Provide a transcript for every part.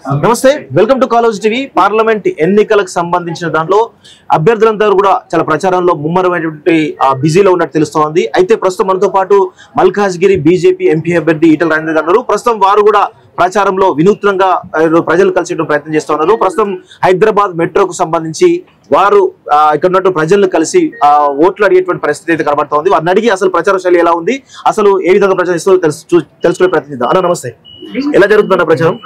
నమస్తే, welcome to college TV. Parliament ఎన్నికలకు సంబంధించిన దాంట్లో అభ్యర్థులంతా కూడా చాలా ప్రచారంలో ముమ్మరమైనటువంటి బిజీలో ఉన్నట్టు తెలుస్తోంది. అయితే ప్రస్తుతం మనతో పాటు మల్కాజ్గిరి బీజేపీ ఎంపీ అభ్యర్థి ఈటల రాజేందర్ గారు ఉన్నారు. ప్రస్తుతం వారు కూడా ప్రచారంలో వినూత్నంగా ప్రజలు కలిసి ప్రయత్నం చేస్తూ ఉన్నారు. ప్రస్తుతం హైదరాబాద్ మెట్రోకు సంబంధించి వారు ఇక్కడ ఉన్నట్టు ప్రజలను కలిసి ఓట్లు అడిగేటువంటి పరిస్థితి అయితే కనబడుతోంది. వారిని అడిగి అసలు ప్రచార శైలి ఎలా ఉంది, అసలు ఏ విధంగా ప్రచారిస్తూ తెలుసుకునే ప్రయత్నం చేద్దాం. అన్న నమస్తే, ఎలా జరుగుతుందన్న ప్రచారం?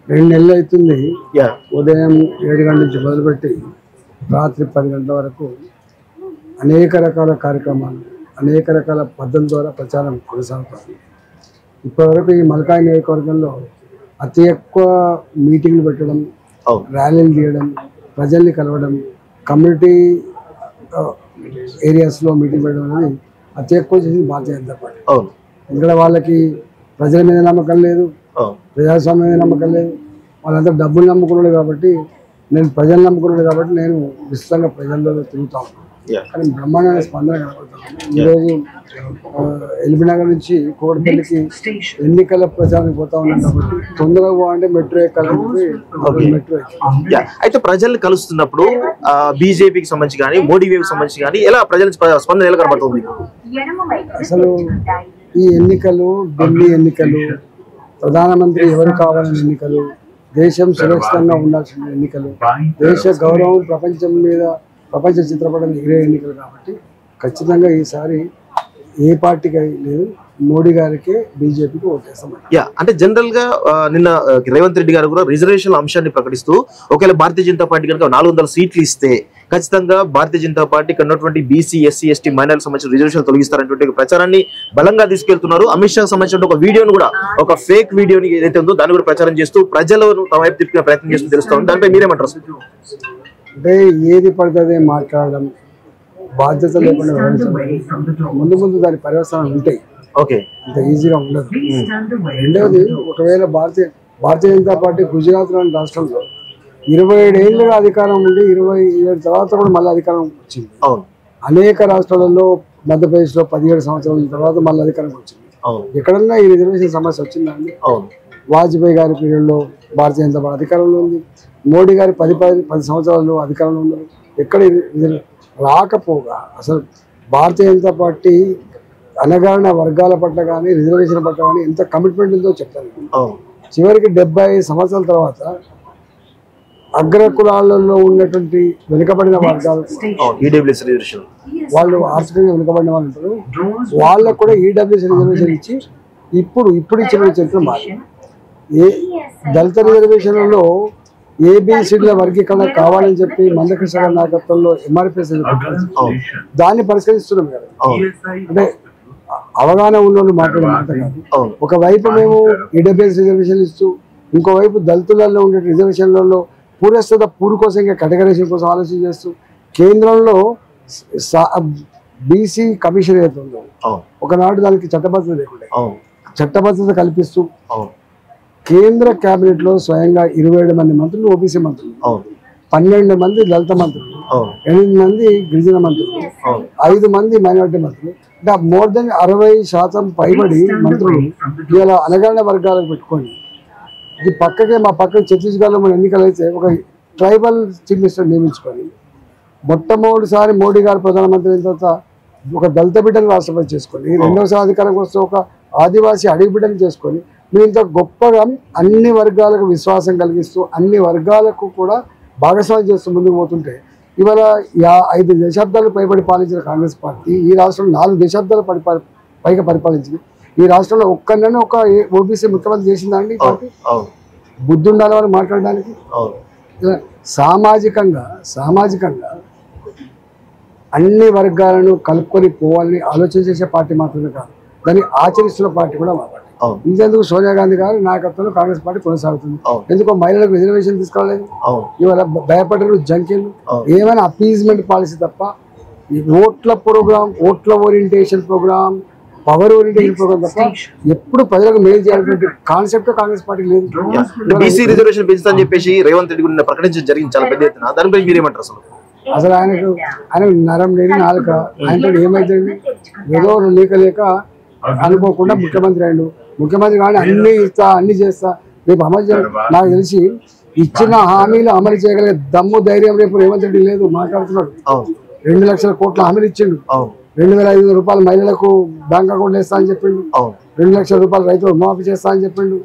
2 నెలలు అవుతుంది. ఉదయం 7 గంటల నుంచి మొదలుపెట్టి రాత్రి 10 గంటల వరకు అనేక రకాల కార్యక్రమాలు, అనేక రకాల పద్ధతుల ద్వారా ప్రచారం కొనసాగుతుంది. ఇప్పటివరకు ఈ మల్కాజ్ నియోజకవర్గంలో అతి ఎక్కువ మీటింగ్లు పెట్టడం, ర్యాలీలు తీయడం, ప్రజల్ని కలవడం, కమ్యూనిటీ ఏరియాస్లో మీటింగ్ పెట్టడం అనేది అతి ఎక్కువ చేసింది భారతీయ జనతా పార్టీ. ఇక్కడ వాళ్ళకి ప్రజల మీద నమ్మకం లేదు, ప్రజాస్వామ్యం మీద నమ్మకం లేదు. వాళ్ళంతా డబ్బులు నమ్ముకున్నాడు కాబట్టి, నేను ప్రజలు నమ్ముకున్నాడు కాబట్టి నేను విస్తృతంగా ప్రజల్లో తిరుగుతా ఉన్నాను. కానీ బ్రహ్మాండమైన స్పందన కనబడుతున్నాను. ఈరోజు ఎల్బీనగర్ నుంచి కోటపల్లికి ఎన్నికల ప్రచారానికి పోతా ఉన్నాను కాబట్టి తొందరగా పోవాలంటే మెట్రో ఎక్కాలని మెట్రో ఎక్కి. అయితే ప్రజల్ని కలుస్తున్నప్పుడు బీజేపీకి సంబంధించి కానీ మోడీ వేవ్కి సంబంధించి కానీ ఎలా ప్రజల స్పందన ఎలా కనబడుతుంది? అసలు ఈ ఎన్నికలు, ఢిల్లీ ఎన్నికలు, ప్రధానమంత్రి ఎవరు కావాలని ఎన్నికలు, దేశం సురక్షితంగా ఉండాల్సిన ఎన్నికలు, దేశ గౌరవం ప్రపంచం మీద ప్రపంచ చిత్రపటం ఎగిరే ఎన్నికలు కాబట్టి ఖచ్చితంగా ఈసారి ఏ పార్టీకి లేదు, మోడీ గారికి బీజేపీకి ఓటేస్తాం. అంటే జనరల్ గా నిన్న రేవంత్ రెడ్డి గారు కూడా రిజర్వేషన్ అంశాన్ని ప్రకటిస్తూ ఒకవేళ భారతీయ జనతా పార్టీ కనుక 400 సీట్లు ఇస్తే ఖచ్చితంగా భారతీయ జనతా పార్టీకి ఉన్నటువంటి బీసీ, ఎస్సీ, ఎస్టీ, మైనార్టీకి సంబంధించిన రిజర్వేషన్ తొలగిస్తారనేటువంటి ప్రచారాన్ని బలంగా తీసుకెళ్తున్నారు. అమిత్ షాకి సంబంధించిన ఒక వీడియోను కూడా, ఒక ఫేక్ వీడియోని ఏదైతే ఉందో దాన్ని కూడా ప్రచారం చేస్తూ ప్రజలను తమ వైపు తిప్పుకునే ప్రయత్నం చేస్తూ తెలుస్తుంది. దానిపై మీరేమంటారు? అంటే ఏది పడుతుంది మాట్లాడడం, బాధ్యత లేకుండా ముందు ముందు దాని పర్యవసానాలు ఉంటాయి. అంత ఈజీగా ఉండదు. రెండవది, ఒకవేళ భారతీయ జనతా పార్టీ గుజరాత్ లాంటి రాష్ట్రంలో 27 ఏళ్ళుగా అధికారం ఉండి 27 తర్వాత కూడా మళ్ళీ అధికారం వచ్చింది. అనేక రాష్ట్రాలలో, మధ్యప్రదేశ్లో 17 సంవత్సరాల తర్వాత మళ్ళీ అధికారం వచ్చింది. ఎక్కడన్నా ఈ రిజర్వేషన్ సమస్య వచ్చిందండి? వాజ్పేయి గారి పీరియడ్లో భారతీయ జనతా పార్టీ అధికారంలో ఉంది. మోడీ గారి 10 సంవత్సరాలు అధికారంలో ఉన్నారు. ఎక్కడ రాకపోగా అసలు భారతీయ జనతా పార్టీ అనగారిన వర్గాల పట్ల కానీ, రిజర్వేషన్ పట్ల కానీ ఎంత కమిట్మెంట్ ఉందో చెప్తాను. చివరికి 75 సంవత్సరాల తర్వాత అగ్ర కులాలలో ఉన్నటువంటి వెనుకబడిన వర్గాలు, వాళ్ళు ఆర్థికంగా వెనుకబడిన వాళ్ళు ఉంటారు, వాళ్ళకు కూడా ఈడబ్ల్యూఎస్ రిజర్వేషన్ ఇచ్చి ఇప్పుడు ఇచ్చిన చరిత్ర మారి దళిత రిజర్వేషన్లలో ఏబిసిడ్ల వర్గీకరణ కావాలని చెప్పి మందకృష్ణ గారి నాయకత్వంలో ఎంఆర్పిఎస్ దాన్ని పరిష్కరిస్తున్నాం కదా. అంటే అవగాహన ఉన్నోళ్ళు మాట్లాడే మాట కాదు. ఒకవైపు మేము ఈడబ్ల్యూఎస్ రిజర్వేషన్ ఇస్తూ, ఇంకోవైపు దళితులలో ఉండే రిజర్వేషన్లలో పూర్వస్థత కోసం ఇంకా కేటగరైజేషన్ కోసం ఆలోచన చేస్తూ, కేంద్రంలో బీసీ కమిషన్ ఏదైతే ఉందో ఒకనాడు దానికి చట్టబద్ధత లేకుండా చట్టబద్ధత కల్పిస్తూ కేంద్ర కేబినెట్ లో స్వయంగా 27 మంది మంత్రులు ఓబీసీ మంత్రులు, 12 మంది దళిత మంత్రులు, 8 మంది గిరిజన మంత్రులు, 5 మంది మైనారిటీ మంత్రులు, అంటే మోర్ దెన్ 60% పైబడి మంత్రులు ఇలా అనగారిన వర్గాలకు పెట్టుకొని, ఇది పక్కకే మా పక్కన ఛత్తీస్గఢ్లో మన ఎన్నికలు అయితే ఒక ట్రైబల్ చీఫ్ మినిస్టర్ నియమించుకొని, మొట్టమొదటిసారి మోడీ గారు ప్రధానమంత్రి అయిన తర్వాత ఒక దళిత బిడ్డను రాష్ట్రపతి చేసుకొని, రెండవసారి అధికారంకి వస్తే ఒక ఆదివాసీ అడవి బిడ్డను చేసుకొని, మేము ఇంత గొప్పగా అన్ని వర్గాలకు విశ్వాసం కలిగిస్తూ అన్ని వర్గాలకు కూడా భాగస్వామ్యం చేస్తూ ముందుకు పోతుంటే, ఇవాళ 5 దశాబ్దాలు పైబడి పాలించిన కాంగ్రెస్ పార్టీ ఈ రాష్ట్రంలో 4 దశాబ్దాలు పైగా పరిపాలించింది. ఈ రాష్ట్రంలో ఒక్కరినైనా ఒక ఓబీసీ ముఖ్యమంత్రి చేసిందా అండి? పార్టీ బుద్ధి ఉండాలి వాళ్ళు మాట్లాడడానికి. సామాజికంగా అన్ని వర్గాలను కలుపుకొని పోవాలని ఆలోచన చేసే పార్టీ మాత్రమే కాదు, దాన్ని ఆచరిస్తున్న పార్టీ కూడా మా పార్టీ. ఇంకెందుకు సోనియా గాంధీ గారు నాయకత్వంలో కాంగ్రెస్ పార్టీ కొనసాగుతుంది. ఎందుకో మహిళలకు రిజర్వేషన్ తీసుకోలేదు, ఇవాళ భయపడరు జంకీలు, ఏమైనా అపీజ్మెంట్ పాలసీ తప్ప ఓట్ల ప్రోగ్రామ్, ఓట్ల orientation programme, power orientation programme తప్ప ఎప్పుడు ప్రజలకు మేలు చేయాలనేటువంటి కాన్సెప్ట్ కాంగ్రెస్ పార్టీకి లేదు. బీసీ రిజర్వేషన్ పెంచుతానని చెప్పేసి రేవంత్ రెడ్డి గురించి ప్రకటించడం జరిగింది చాలా పెద్ద ఎత్తున. దానిపై మీరేమంటారు? అసలు ఆయనకు నరం లేని నాలుక, ఆయనతో ఏమైతుంది? ఏదో లేక అనుకోకుండా ముఖ్యమంత్రి అయ్యాడు. ముఖ్యమంత్రి కానీ అన్ని ఇస్తా, అన్ని చేస్తా, రేపు అమలు నాకు తెలిసి ఇచ్చిన హామీలు అమలు చేయగలిగే దమ్ము ధైర్యం రేపు రేవంత్ రెడ్డి లేదు. మాట్లాడుతున్నాడు 2 లక్షల కోట్ల హామీలు ఇచ్చిండు. 2,500 రూపాయలు మహిళలకు బ్యాంక్ అకౌంట్ వేస్తా అని చెప్పిండు. 2 లక్షల రూపాయలు రైతులు రుణమాఫీ చేస్తా అని చెప్పిండు.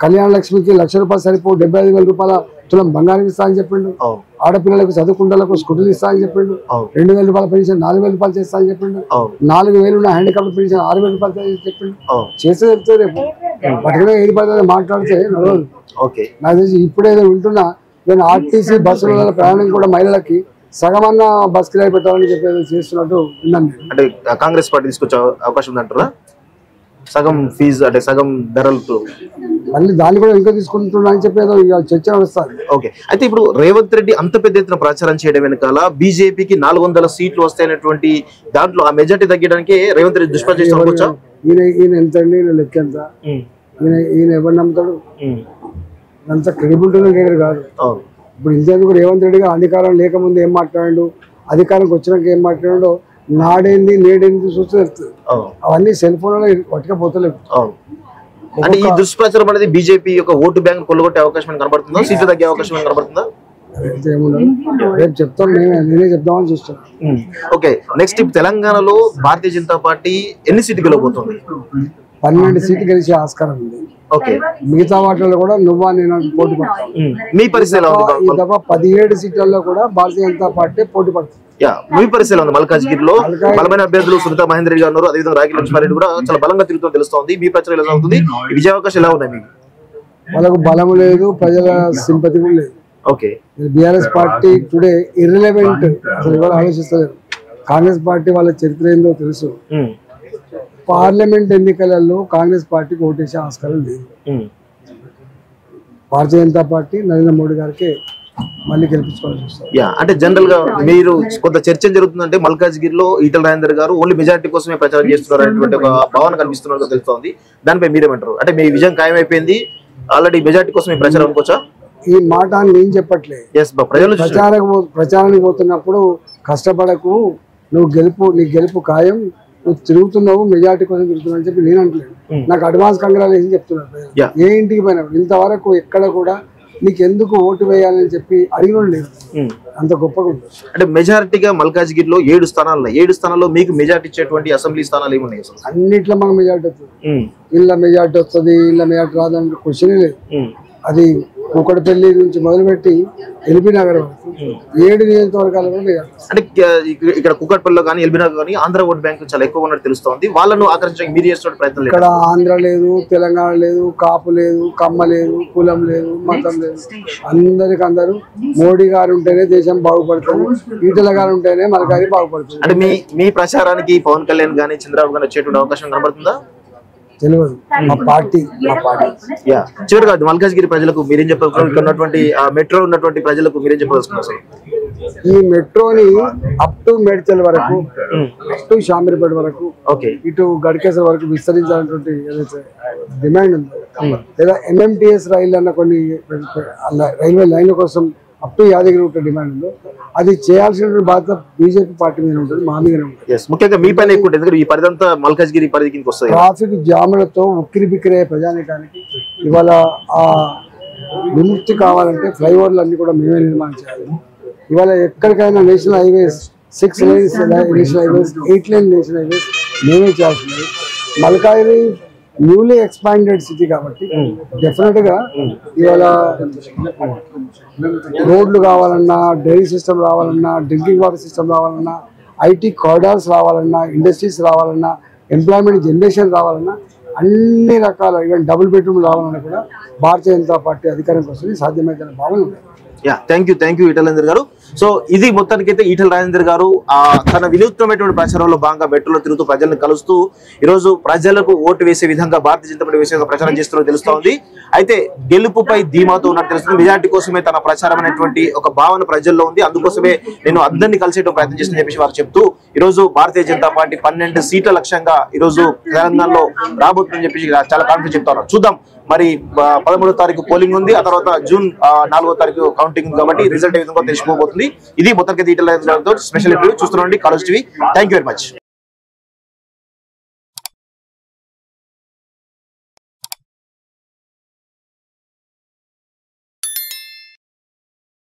కళ్యాణ లక్ష్మికి 1,00,000 రూపాయలు సరిపో 75,000 రూపాయల తులం బంగారం ఇస్తా అని చెప్పిండు. ఆడపిల్లలకు చదువుకుంటలకు స్కూటీలు ఇస్తా అని చెప్పిండు. 2,000 రూపాయల పెన్షన్ 4,000 రూపాయలు చేస్తా అని చెప్పిండు. 4,000 ఉన్న హ్యాండిక్యాప్ పెన్షన్ 6,000 రూపాయలు చెప్పిండు. చేస్తే చెప్తే రేపు పట్టుకునే 7 మాట్లాడితే నడవదు. నాకు తెలిసి ఇప్పుడేదో వింటున్నా నేను ఆర్టీసీ బస్సుల ప్రయాణం కూడా మహిళలకి సగమన్న బస్ కిరాయి పెట్టాలని చెప్పేది చేస్తున్నట్టు విన్నాను. అంటే కాంగ్రెస్ పార్టీ తీసుకొచ్చే అవకాశం ఉందంటారా? సగం ఫీజు అంటే సగం ధరలతో మళ్ళీ దాన్ని కూడా ఇంకా తీసుకుంటున్నా అని చెప్పేదో చర్చ వస్తారు. ఓకే, అయితే ఇప్పుడు రేవంత్ రెడ్డి అంత పెద్ద ఎత్తున ప్రచారం చేయడం వెనకాల బీజేపీకి 400 సీట్లు వస్తాయనేటువంటి దాంట్లో ఆ మెజార్టీ తగ్గడానికి రేవంత్ రెడ్డి దుష్ప్రచారం. ఈయన ఎంత అండి, ఈయన లెక్క ఎంత, ఈయన ఎవరు నమ్ముతాడు? అంత క్రెడిబిలిటీ కాదు. ఇప్పుడు ఇంతేందుకు రేవంత్ రెడ్డిగా అధికారం లేకముందు ఏం మాట్లాడాడు, అధికారంకి వచ్చినాక ఏం మాట్లాడాడో నాడేంది నేడేంది చూస్తే తెలుస్తుంది. అవన్నీ సెల్ ఫోన్ లో పట్టుకపోతలేవు. అంటే ఈ దుష్ప్రచారం అనేది బీజేపీ యొక్క ఓటు బ్యాంక్ కొల్లగొట్టే అవకాశం కనబడుతుందా, సీట్లు తగ్గే అవకాశం కనబడుతుందా? రేపు చెప్తాం, నేనే చెప్తామని చూస్తాను. ఓకే, నెక్స్ట్ తెలంగాణలో భారతీయ జనతా పార్టీ ఎన్ని సీట్లు గెలవబోతుంది? 12 సీట్లు గెలిచే ఆస్కారం ఉంది. ఓకే, మిగతా వాటిల్లో కూడా నువ్వా నేను పోటీ పడతాను. మీ పరిస్థితి 17 సీట్లలో కూడా భారతీయ జనతా పార్టీ పోటీ పడుతుంది. మీ పరిస్థితి ఉంది. మల్కాజ్గిరిలో బలమైన అభ్యర్థులు సునీతా మహేందర్ రెడ్డి గారు ఉన్నారు, అదేవిధంగా రాగి లక్ష్మారెడ్డి కూడా చాలా బలంగా తిరుగుతూ తెలుస్తోంది. మీ ప్రచారం ఎలా అవుతుంది? విజయ అవకాశం ఎలా ఉన్నాయి మీకు? వాళ్ళకు బలము లేదు, ప్రజల సింపతి కూడా లేదు. ఓకే, బీఆర్ఎస్ పార్టీ టుడే ఇర్రిలెవెంట్, అసలు ఎవరు ఆలోచిస్తలేరు. కాంగ్రెస్ పార్టీ వాళ్ళ చరిత్ర ఏందో తెలుసు. పార్లమెంట్ ఎన్నికలలో కాంగ్రెస్ పార్టీకి ఓటేసే ఆస్కారం లేదు. భారతీయ జనతా పార్టీ నరేంద్ర మోడీ గారికి మళ్ళీ గెలిపించుకోవాల్సి వస్తుంది. అంటే జనరల్ గా మీరు కొంత చర్చ జరుగుతుందంటే మల్కాజ్గిరిలో ఈటల రాజేందర్ గారు ఓన్లీ మెజార్టీ కోసమే ప్రచారం చేస్తున్నారు అనేటువంటి ఒక భావన కనిపిస్తున్నట్టు తెలుస్తోంది. దానిపై మీరేమంటారు? అంటే మీ విజయం ఖాయమైపోయింది, ఆల్రెడీ మెజార్టీ కోసమే ప్రచారం అనుకోవచ్చా? ఈ మాట నేను చెప్పట్లేదు. ప్రచారానికి పోతున్నప్పుడు కష్టపడకు, నీ గెలుపు ఖాయం, నువ్వు తిరుగుతున్నావు మెజార్టీ కోసం తిరుగుతున్నావు అని చెప్పి నేను అంటలేదు. నాకు అడ్వాన్స్ కంగ్రాచులేషన్ చెప్తున్నాను. ఏ ఇంటికి పోయినా ఇంతవరకు ఎక్కడ కూడా నీకు ఎందుకు ఓటు వేయాలని చెప్పి అడిగిన లేదు. అంత గొప్పగా ఉంది. అంటే మెజారిటీగా మల్కాజ్గిరిలో 7 స్థానాలు, 7 స్థానాల్లో మీకు మెజార్టీ ఇచ్చేటువంటి అసెంబ్లీ స్థానాలు ఏమున్నాయి? అన్నిట్లో మనకు మెజార్టీ వస్తుంది. ఇళ్ళ మెజార్టీ వస్తుంది, ఇళ్ళ మెజార్టీ రాదని క్వశ్చనే లేదు. అది కూకట్పల్లి నుంచి మొదలుపెట్టి ఎల్బీ నగర్ వరకు 7 నియోజకవర్గాలు కూడా మెజార్టీ. అంటే ఇక్కడ కూకట్పల్లిలో కానీ ఎల్బీ నగర్ కానీ ఆంధ్ర ఓట్ బ్యాంక్ చాలా ఎక్కువ ఉన్నట్టు తెలుస్తోంది. వాళ్ళను ఆకర్షించడానికి మీరు చేస్తున్న ప్రయత్నం ఇక్కడ ఆంధ్ర లేదు, తెలంగాణ లేదు, కాపు లేదు, కమ్మ లేదు, కులం లేదు, మతం లేదు. అందరికందరూ మోడీ గారు ఉంటేనే దేశం బాగుపడుతుంది, ఈటల గారు ఉంటేనే మల్కాజ్గిరి బాగుపడుతుంది. అంటే మీ ప్రచారానికి పవన్ కళ్యాణ్ గానీ చంద్రబాబు గానీ వచ్చేటువంటి అవకాశం కనబడుతుందా? తెలియదు. మా పార్టీ చివరిగా మల్కాజ్గిరి ప్రజలకు మీరేం చెప్పారు? ఇక్కడ ఉన్నటువంటి మెట్రో ఉన్నటువంటి ప్రజలకు మీరేం చెప్పదలుచుకున్నారు? ఈ మెట్రోని అప్ టు మేడ్చల్ వరకు, అప్ టు షామీర్పేట వరకు, ఇటు గడికేశ్వర వరకు విస్తరించాలన్నటువంటి ఏదైతే డిమాండ్ ఉందో, లేదా ఎంఎంటీఎస్ రైలు అన్న కొన్ని రైల్వే లైన్ల కోసం up to Yadagiri route demand ఉందో అది చేయాల్సిన బాధ్యత బీజేపీ పార్టీ మీద ఉంటుంది, మా మీద ఉంటుంది. ముఖ్యంగా మీ పైన ఎక్కువ ఉంటుంది. ఈ పరిధంతా మల్కాజ్గిరి పరిధి కిందకి వస్తుంది. ట్రాఫిక్ జాములతో ఉక్కిరి బిక్కిరే ప్రజానికానికి ఇవాళ ఆ విముక్తి కావాలంటే ఫ్లైఓవర్లు అన్ని కూడా మేమే నిర్మాణం చేయాలి. ఇవాళ ఎక్కడికైనా national highways 6 lanes national highways, 8 lane national highways మేమే చేయాల్సింది. మల్కాజ్గిరి న్యూలీ ఎక్స్పాండెడ్ సిటీ కాబట్టి డెఫినెట్ గా ఇవాళ రోడ్లు కావాలన్నా, డైరీ సిస్టమ్ రావాలన్నా, డ్రింకింగ్ వాటర్ సిస్టమ్ రావాలన్నా, ఐటీ కారిడార్స్ రావాలన్నా, ఇండస్ట్రీస్ రావాలన్నా, ఎంప్లాయ్మెంట్ జనరేషన్ రావాలన్నా, అన్ని రకాల ఈవెన్ డబుల్ బెడ్రూమ్ రావాలన్నా కూడా భారతీయ జనతా పార్టీ అధికారంకి వస్తుంది, సాధ్యమైన భావన ఉంది. థ్యాంక్ యూ ఈటల రాజేందర్ గారు. సో ఇది మొత్తానికైతే ఈటల రాజేందర్ గారు తన వినూత్నమైనటువంటి ప్రచారంలో భాగంగా మెట్రోలో తిరుగుతూ ప్రజలను కలుస్తూ ఈరోజు ప్రజలకు ఓటు వేసే విధంగా భారతీయ జనతా పార్టీ వేసే ప్రచారం చేస్తున్నట్టు తెలుస్తోంది. అయితే గెలుపుపై ధీమాతో ఉన్నట్టు తెలుస్తుంది. మెజార్టీ కోసమే తన ప్రచారం అనేటువంటి ఒక భావన ప్రజల్లో ఉంది. అందుకోసమే నేను అందరినీ కలిసేట ప్రయత్నం చేస్తున్నా చెప్పేసి వారు చెప్తూ ఈరోజు భారతీయ జనతా పార్టీ 12 సీట్ల లక్ష్యంగా ఈరోజు తెలంగాణలో రాబోతుందని చెప్పేసి చాలా కాన్ఫిడెన్స్ చెప్తా ఉన్నారు. చూద్దాం మరి 13వ తారీఖు పోలింగ్ ఉంది, ఆ తర్వాత జూన్ 4వ తారీఖు కౌంటింగ్ కాబట్టి రిజల్ట్ ఏ విధంగా తెలిసిపోబోతుంది. ఇది మొత్తానికి ఈటల రాజేందర్ గారితో స్పెషల్ ఇంటర్వ్యూ చూస్తున్నాండి college TV. Thank you very much.